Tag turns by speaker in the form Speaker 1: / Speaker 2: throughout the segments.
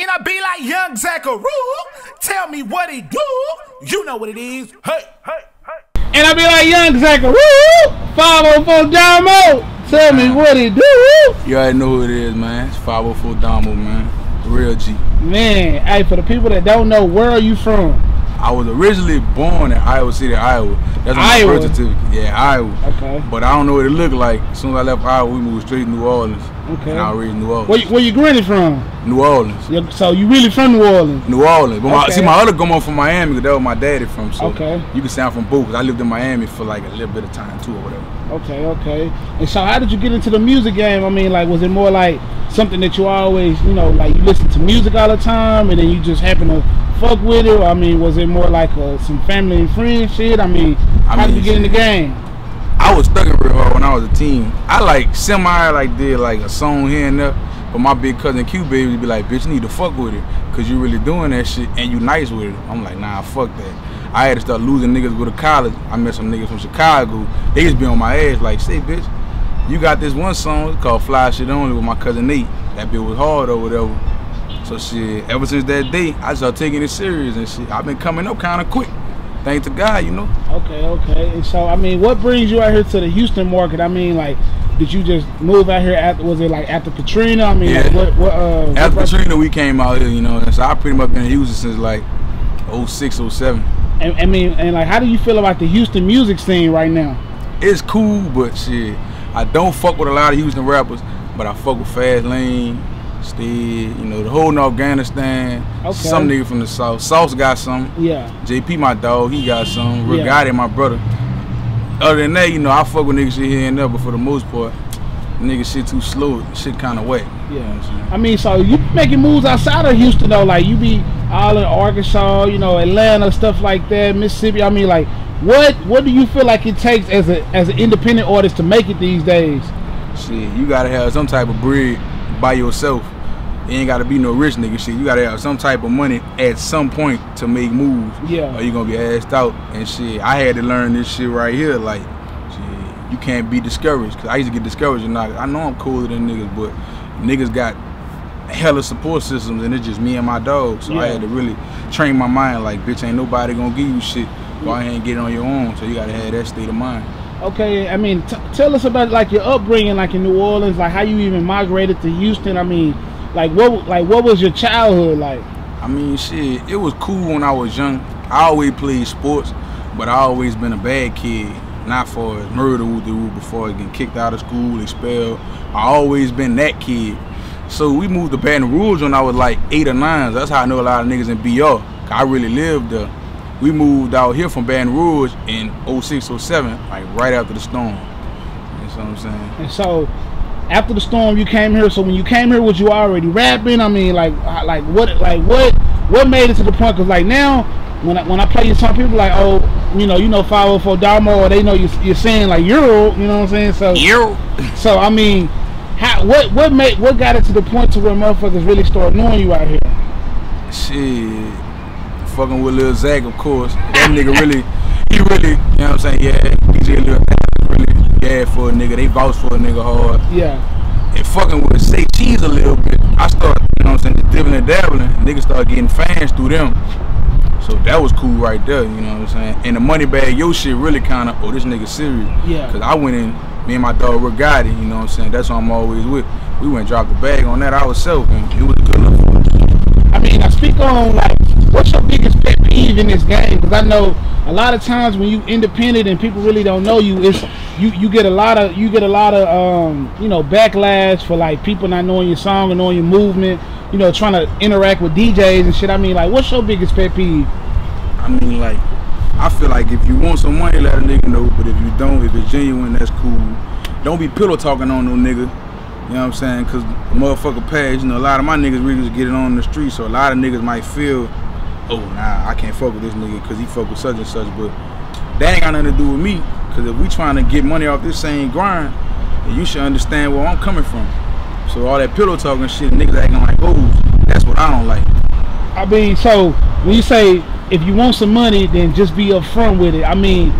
Speaker 1: And I be like Young Zackaroo, tell me what he do. You know what it is. Hey, hey, hey.
Speaker 2: And I be like Young Zackaroo, 504 Domo, tell me what he do.
Speaker 3: You already know who it is, man. It's 504 Domo, man. The real G.
Speaker 2: Man, hey, for the people that don't know, where are you from?
Speaker 3: I was originally born in Iowa City, Iowa. That's my birth certificate. Yeah, Iowa. Okay. But I don't know what it looked like. As soon as I left Iowa, we moved straight to New Orleans. Okay. And I was raised in New Orleans.
Speaker 2: Where you granted from?
Speaker 3: New Orleans.
Speaker 2: So you really from New Orleans?
Speaker 3: New Orleans. But my other grandma from Miami, because that was my daddy from. So you can say I'm from both, because I lived in Miami for like a little bit of time too or whatever.
Speaker 2: Okay. And so how did you get into the music game? I mean, like, was it more like something that you always, you know, like you listen to music all the time and then you just happen to fuck with it? Or, I mean, was it more like some family and friends shit? I mean, how did you get in the game?
Speaker 3: I was stuck in real hard when I was a teen. I like did like a song here and there, but my big cousin Q baby would be like, bitch, you need to fuck with it, cause you really doing that shit and you nice with it. I'm like, nah, fuck that. I had to start losing niggas go to college. I met some niggas from Chicago. They just be on my ass like, say, bitch, you got this one song, it's called Fly Shit Only with my cousin Nate. That bitch was hard or whatever. So shit, ever since that day, I started taking it serious and shit. I've been coming up kind of quick. Thanks to God, you know.
Speaker 2: Okay. And so, I mean, what brings you out here to the Houston market? I mean, like, did you just move out here after, was it like after Katrina? I mean,
Speaker 3: yeah.
Speaker 2: Like,
Speaker 3: after Katrina, we came out here, you know, and so I pretty much been in Houston since like 06, 07.
Speaker 2: And I mean, and like, how do you feel about the Houston music scene right now?
Speaker 3: It's cool, but shit, I don't fuck with a lot of Houston rappers, but I fuck with Fast Lane, Stead, you know, the whole in Afghanistan. Some nigga from the South. Sauce got some. Yeah. JP, my dog, he got some. Regardie, my brother. Other than that, you know, I fuck with niggas shit here and there, but for the most part, nigga shit too slow. Shit kind of wet.
Speaker 2: Yeah. You know what I'm saying? I mean, so you making moves outside of Houston though, like you be all in Arkansas, you know, Atlanta, stuff like that, Mississippi. I mean, like, what do you feel like it takes as an independent artist to make it these days?
Speaker 3: Shit, you gotta have some type of bread by yourself. You ain't gotta be no rich nigga shit. You gotta have some type of money at some point to make moves. Yeah. Or you gonna be assed out and shit. I had to learn this shit right here. Like, shit, you can't be discouraged. Cause I used to get discouraged and I know I'm cooler than niggas, but niggas got hella support systems and it's just me and my dog. So I had to really train my mind like, bitch, ain't nobody gonna give you shit. Go ahead and get it on your own. So you gotta have that state of mind.
Speaker 2: Okay, I mean, tell us about like your upbringing, like in New Orleans, like how you even migrated to Houston. I mean, like what was your childhood like?
Speaker 3: I mean, shit, it was cool when I was young. I always played sports, but I always been a bad kid. Not for murder before getting kicked out of school, expelled. I always been that kid. So we moved to Baton Rouge when I was like 8 or 9. That's how I know a lot of niggas in BR. I really lived there. We moved out here from Baton Rouge in 06, 07, like right after the storm. You know what I'm saying? And
Speaker 2: so, after the storm, you came here. So when you came here, was you already rapping? I mean, what made it to the point? Cause like now, when I play you, some people like, oh, you know 504 Domo, or they know you're saying like Euro. You know what I'm saying? So
Speaker 3: Euro.
Speaker 2: So I mean, what got it to the point to where motherfuckers really start knowing you out here?
Speaker 3: Shit. Fucking with Lil Zach, of course. That nigga really, you know what I'm saying? Yeah, DJ Lil really for a nigga. They vouch for a nigga hard. Yeah. And fucking with Say Cheese a little bit. I started, you know what I'm saying, just dibbling and dabbling. Niggas started getting fans through them. So that was cool right there, you know what I'm saying? And the money bag, your shit really kind of, oh, this nigga serious. Yeah. Because I went in, me and my dog Regardie, you know what I'm saying? That's what I'm always with. We went and dropped the bag on that ourselves, and it was a good look.
Speaker 2: I mean, I speak on like, what's your biggest pet peeve in this game? Because I know a lot of times when you independent and people really don't know you, it's you get a lot of you know, backlash for like people not knowing your song and knowing your movement, you know, trying to interact with DJs and shit. I mean, like, what's your biggest pet peeve?
Speaker 3: I mean, like, I feel like if you want some money, let a nigga know. But if you don't, if it's genuine, that's cool. Don't be pillow talking on no nigga. You know what I'm saying? Because the motherfucker pass, you know, a lot of my niggas really just get it on the street, so a lot of niggas might feel, oh, nah, I can't fuck with this nigga because he fuck with such and such, but that ain't got nothing to do with me, because if we trying to get money off this same grind, then you should understand where I'm coming from. So all that pillow talking shit, niggas acting like hoes, that's what I don't like.
Speaker 2: I mean, so when you say, if you want some money, then just be upfront with it, I mean,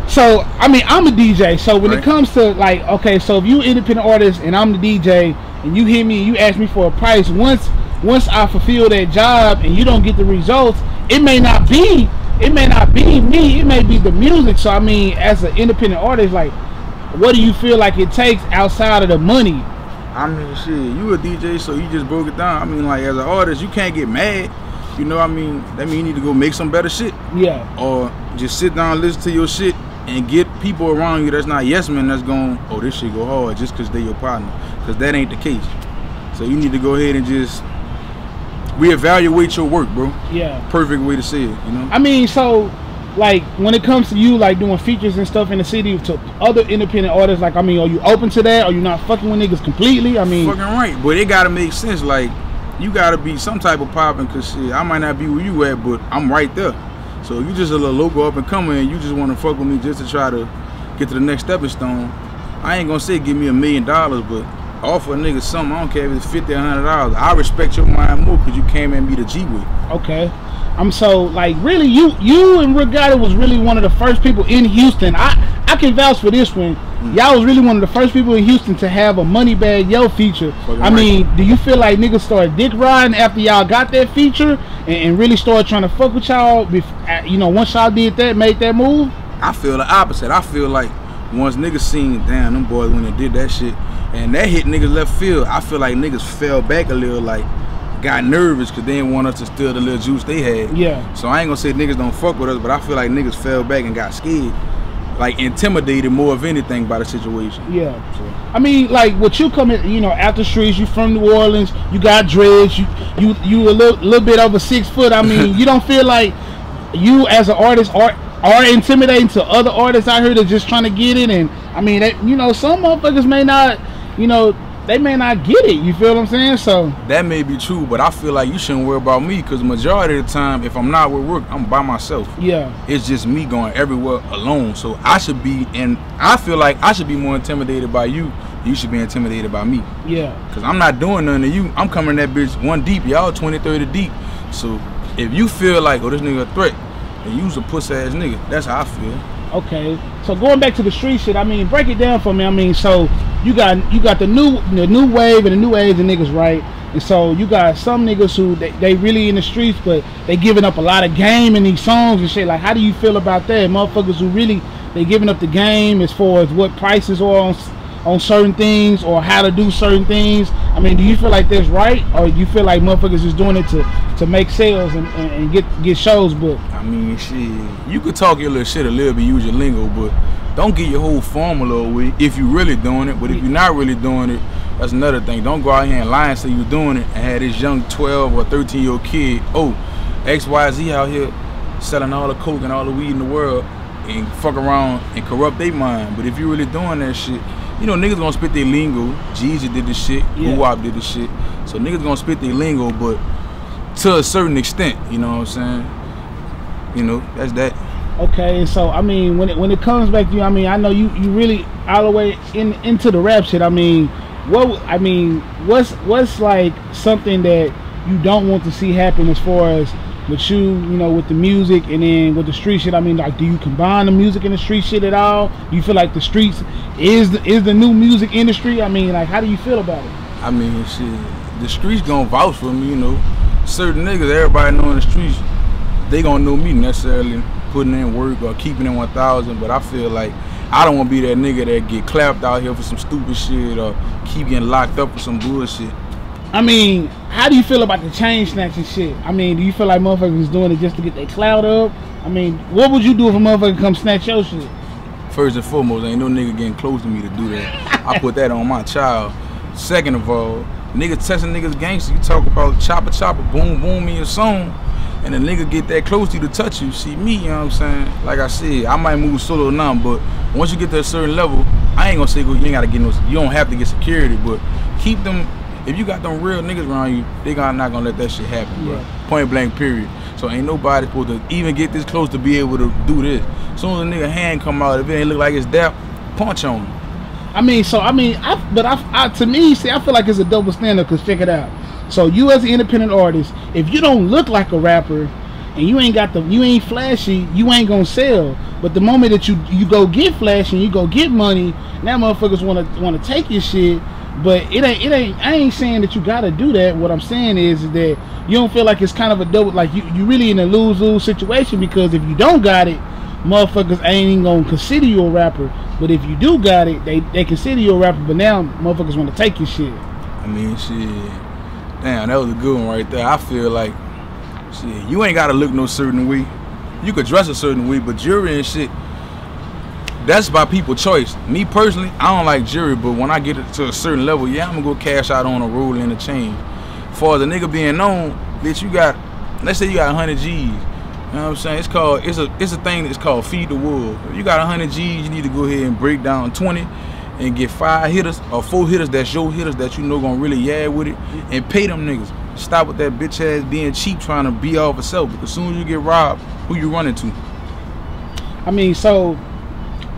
Speaker 2: so, I mean, I'm a DJ, so when it comes to, like, okay, so if you independent artist and I'm the DJ, and you hit me and you ask me for a price, once once I fulfill that job and you don't get the results, it may not be me, it may be the music. So I mean, as an independent artist, like, what do you feel like it takes outside of the money?
Speaker 3: I mean, shit, you a DJ, so you just broke it down. I mean, like, as an artist, you can't get mad. You know what I mean? That means you need to go make some better shit.
Speaker 2: Yeah.
Speaker 3: Or just sit down and listen to your shit and get people around you that's not yes men that's going, oh, this shit go hard just because they your partner. Because that ain't the case. So you need to go ahead and just reevaluate your work, bro.
Speaker 2: Yeah.
Speaker 3: Perfect way to say it, you know?
Speaker 2: I mean, so, like, when it comes to you, like, doing features and stuff in the city to other independent artists, like, I mean, are you open to that? Are you not fucking with niggas completely? I mean...
Speaker 3: Fucking right, but it gotta make sense. Like, you gotta be some type of popping, cause shit, I might not be where you at, but I'm right there. So you just a little local up and coming and you just wanna fuck with me just to try to get to the next stepping stone. I ain't gonna say give me $1 million, but offer a nigga something. I don't care if it's $50 or $100. I respect your mind more because you came and be the G with.
Speaker 2: Okay. I'm so, like, really, you and Regatta was really one of the first people in Houston. I can vouch for this one. Y'all was really one of the first people in Houston to have a Money Bag Yo feature. I mean, do you feel like niggas started dick riding after y'all got that feature and really started trying to fuck with y'all, you know, once y'all did that, made that move?
Speaker 3: I feel the opposite. I feel like once niggas seen, damn, them boys when they did that shit, and that hit niggas left field, I feel like niggas fell back a little, like, got nervous because they didn't want us to steal the little juice they had.
Speaker 2: Yeah.
Speaker 3: So I ain't gonna say niggas don't fuck with us, but I feel like niggas fell back and got scared. Like, intimidated more of anything by the situation.
Speaker 2: Yeah. So. I mean, like, what you come in, you know, after streets, you from New Orleans, you got dreads, you a little bit over 6 foot. I mean, you don't feel like you as an artist are intimidating to other artists out here that just trying to get it? And I mean, that, you know, some motherfuckers may not, you know, they may not get it. You feel what I'm saying? So
Speaker 3: that may be true, but I feel like you shouldn't worry about me because the majority of the time, if I'm not with work, I'm by myself.
Speaker 2: Yeah.
Speaker 3: It's just me going everywhere alone. So I should be, and I feel like I should be more intimidated by you. You should be intimidated by me.
Speaker 2: Yeah. Because
Speaker 3: I'm not doing nothing to you. I'm coming that bitch 1 deep. Y'all 20, 30 deep. So if you feel like, oh, this nigga a threat, then you's a pussy ass nigga. That's how I feel.
Speaker 2: Okay, so going back to the street shit, I mean, break it down for me. I mean, so you got the new wave and the new age of niggas, right? And so you got some niggas who they really in the streets, but they giving up a lot of game in these songs and shit. Like, how do you feel about that? Motherfuckers who really they giving up the game as far as what prices are on certain things or how to do certain things. I mean, do you feel like that's right, or you feel like motherfuckers is doing it to make sales and get shows booked?
Speaker 3: I mean, shit, you could talk your little shit a little bit, use your lingo, but don't get your whole formula away if you really doing it. But if you're not really doing it, that's another thing. Don't go out here and lie and say you're doing it and have this young 12 or 13-year-old kid, oh, XYZ out here selling all the coke and all the weed in the world and fuck around and corrupt their mind. But if you're really doing that shit, you know, niggas gonna spit their lingo. Jeezy did this shit, Wop did this shit. So niggas gonna spit their lingo, but to a certain extent, you know what I'm saying? You know, that's that.
Speaker 2: Okay, so I mean, when it comes back to you, I mean, I know you really all the way into the rap shit. I mean, what's like something that you don't want to see happen as far as with you know, with the music and then with the street shit? I mean, like, do you combine the music and the street shit at all? Do you feel like the streets is the new music industry? I mean, like, how do you feel about it?
Speaker 3: I mean, shit, the streets gonna vouch for me, you know. Certain niggas, everybody know in the streets, they gonna know me necessarily putting in work or keeping in 1,000, but I feel like I don't want to be that nigga that get clapped out here for some stupid shit or keep getting locked up for some bullshit.
Speaker 2: I mean, how do you feel about the chain snatching shit? I mean, do you feel like motherfuckers is doing it just to get their clout up? I mean, what would you do if a motherfucker come snatch your shit?
Speaker 3: First and foremost, ain't no nigga getting close to me to do that. I put that on my child. Second of all, niggas testing niggas gangster. You talk about chopper, boom, boom in your song, and a nigga get that close to you to touch you. See me, you know what I'm saying? Like I said, I might move solo now, but once you get to a certain level, I ain't gonna say you ain't gotta get no, you don't have to get security, but keep them. If you got them real niggas around you, they not gonna let that shit happen, bro. Point blank, period. So ain't nobody supposed to even get this close to be able to do this. As soon as a nigga hand come out, if it ain't look like it's dap, punch on him. I mean,
Speaker 2: to me, see, I feel like it's a double standard, cause check it out. So you as an independent artist, if you don't look like a rapper and you ain't flashy, you ain't gonna sell. But the moment that you go get flashy and you go get money, now motherfuckers wanna take your shit. But it ain't. I ain't saying that you gotta do that. What I'm saying is that you don't feel like it's kind of a double. Like you really in a lose-lose situation, because if you don't got it, motherfuckers ain't even gonna consider you a rapper. But if you do got it, they consider you a rapper. But now motherfuckers want to take your shit.
Speaker 3: I mean, shit. Damn, that was a good one right there. I feel like, shit, you ain't gotta look no certain way. You could dress a certain way, but jewelry and shit, that's by people choice. Me personally, I don't like jewelry, but when I get it to a certain level, yeah, I'm gonna go cash out on a roll and a chain. As far as a nigga being known, bitch, you got, let's say you got 100 G's. You know what I'm saying? It's a thing that's called feed the wolf. If you got 100 G's, you need to go ahead and break down 20 and get 5 hitters or 4 hitters that's your hitters that you know gonna really yab with it, and pay them niggas. Stop with that bitch ass being cheap trying to be off herself, because as soon as you get robbed, who you running to?
Speaker 2: I mean, so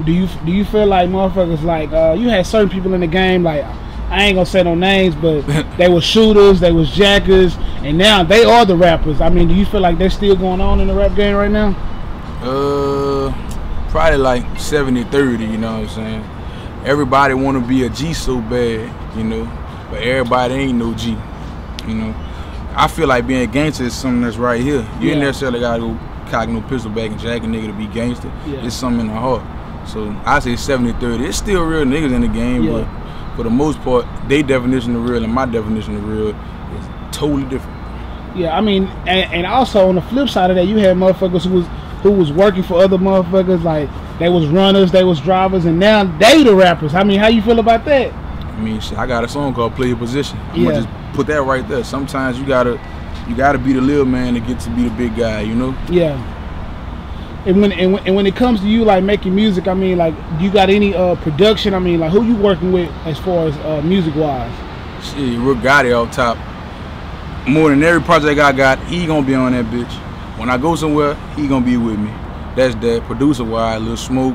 Speaker 2: do you feel like motherfuckers, like you had certain people in the game, like I ain't gonna say no names, but they were shooters, they was jackers, and now they are the rappers. I mean, do you feel like they're still going on in the rap game right now?
Speaker 3: Probably like 70-30, you know what I'm saying? Everybody want to be a G so bad, you know, but everybody ain't no G, you know. I feel like being a gangster is something that's right here. You ain't necessarily gotta go cock no pistol back and jack a nigga to be gangster. It's something in the heart. So I say 70-30. It's still real niggas in the game, but for the most part, their definition of real and my definition of real is totally different. Yeah,
Speaker 2: I mean, and also on the flip side of that, you had motherfuckers who was working for other motherfuckers, like they was runners, they was drivers, and now they the rappers. I mean, how you feel about that?
Speaker 3: I mean, shit, I got a song called "Play Your Position." I'm gonna just put that right there. Sometimes you gotta be the little man to get to be the big guy, you know?
Speaker 2: Yeah. And when it comes to you, like making music, I mean, like, do you got any production? I mean, like, who you working with as far as music wise?
Speaker 3: Shit, Rick Gotti off top. More than every project I got, he gonna be on that bitch. When I go somewhere, he gonna be with me. That's that. Producer wise, Lil Smoke,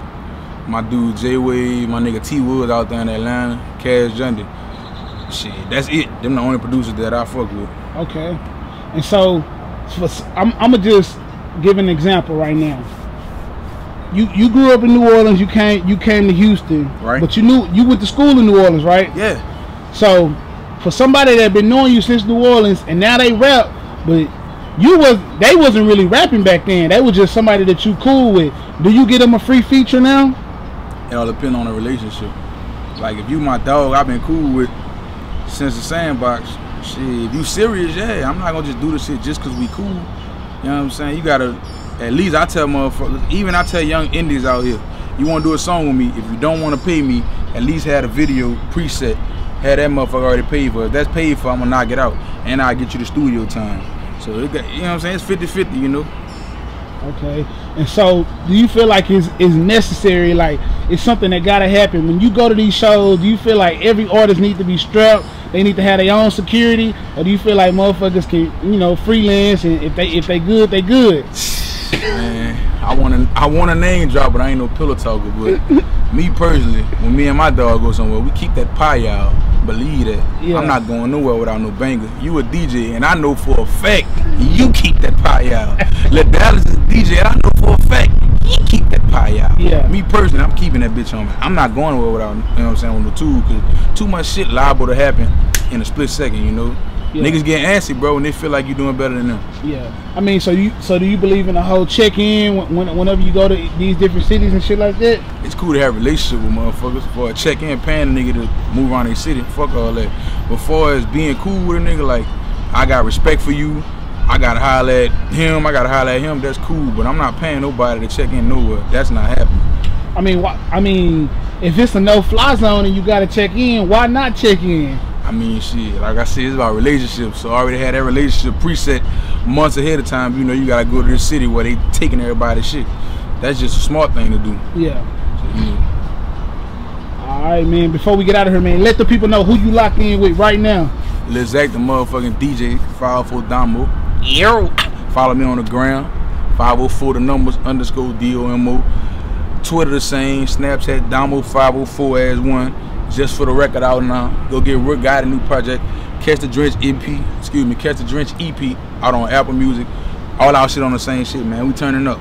Speaker 3: my dude J Wade, my nigga T Woods out there in Atlanta, Cash Jundy. Shit, that's it. Them the only producers that I fuck with.
Speaker 2: Okay. And so I'ma just give an example right now. You grew up in New Orleans. You came to Houston, right? But you went to school in New Orleans, right?
Speaker 3: Yeah.
Speaker 2: So for somebody that been knowing you since New Orleans and now they rap, but they wasn't really rapping back then. They was just somebody that you cool with. Do you get them a free feature now?
Speaker 3: It all depends on the relationship. Like if you my dog, I've been cool with since the Sandbox. Shit, if you serious, yeah, I'm not gonna just do this shit just cause we cool. You know what I'm saying? You gotta, at least I tell motherfuckers, even I tell young indies out here, you wanna do a song with me, if you don't wanna pay me, at least have a video preset. Have that motherfucker already paid for. If that's paid for, I'm gonna knock it out. And I'll get you the studio time. So, you know what I'm saying? It's 50-50, you know?
Speaker 2: Okay. And so, do you feel like it's necessary, like, it's something that gotta happen? When you go to these shows, do you feel like every artist needs to be strapped? They need to have their own security? Or do you feel like motherfuckers can, you know, freelance, and if they good, they good?
Speaker 3: Man, I want a name drop, but I ain't no pillow talker. But me personally, when me and my dog go somewhere, we keep that pie out. Believe that. Yeah. I'm not going nowhere without no banger. You a DJ, and I know for a fact you keep that pie out. Let Dallas is a DJ, and I know for a fact he keep that pie out.
Speaker 2: Yeah.
Speaker 3: Me personally, I'm keeping that bitch on me. I'm not going nowhere without, you know what I'm saying, on the tool, because too much shit liable to happen in a split second, you know. Yeah. Niggas get antsy, bro, and they feel like you're doing better than them.
Speaker 2: Yeah. I mean, so do you believe in the whole check-in whenever you go to these different cities and shit like that?
Speaker 3: It's cool to have a relationship with motherfuckers. For a check-in, paying a nigga to move around their city, fuck all that. But far as being cool with a nigga, like, I got respect for you, I gotta holler at him, that's cool, but I'm not paying nobody to check in nowhere. That's not happening.
Speaker 2: I mean, if it's a no-fly zone and you gotta check in, why not check in?
Speaker 3: I mean, shit, like I said, it's about relationships. So I already had that relationship preset months ahead of time. You know, you gotta go to this city where they taking everybody's shit. That's just a smart thing to do.
Speaker 2: Yeah.
Speaker 3: So, you know.
Speaker 2: All right, man. Before we get out of here, man, let the people know who you locked in with right now.
Speaker 3: LilZac, the motherfucking DJ, 504 Domo. Yo. Follow me on the gram. 504 the numbers _DOMO. Twitter the same. Snapchat Domo 504 as one. Just for the record out now. Go get Rick Gotti a new project. Catch the Drench EP out on Apple Music. All our shit on the same shit, man. We turning up.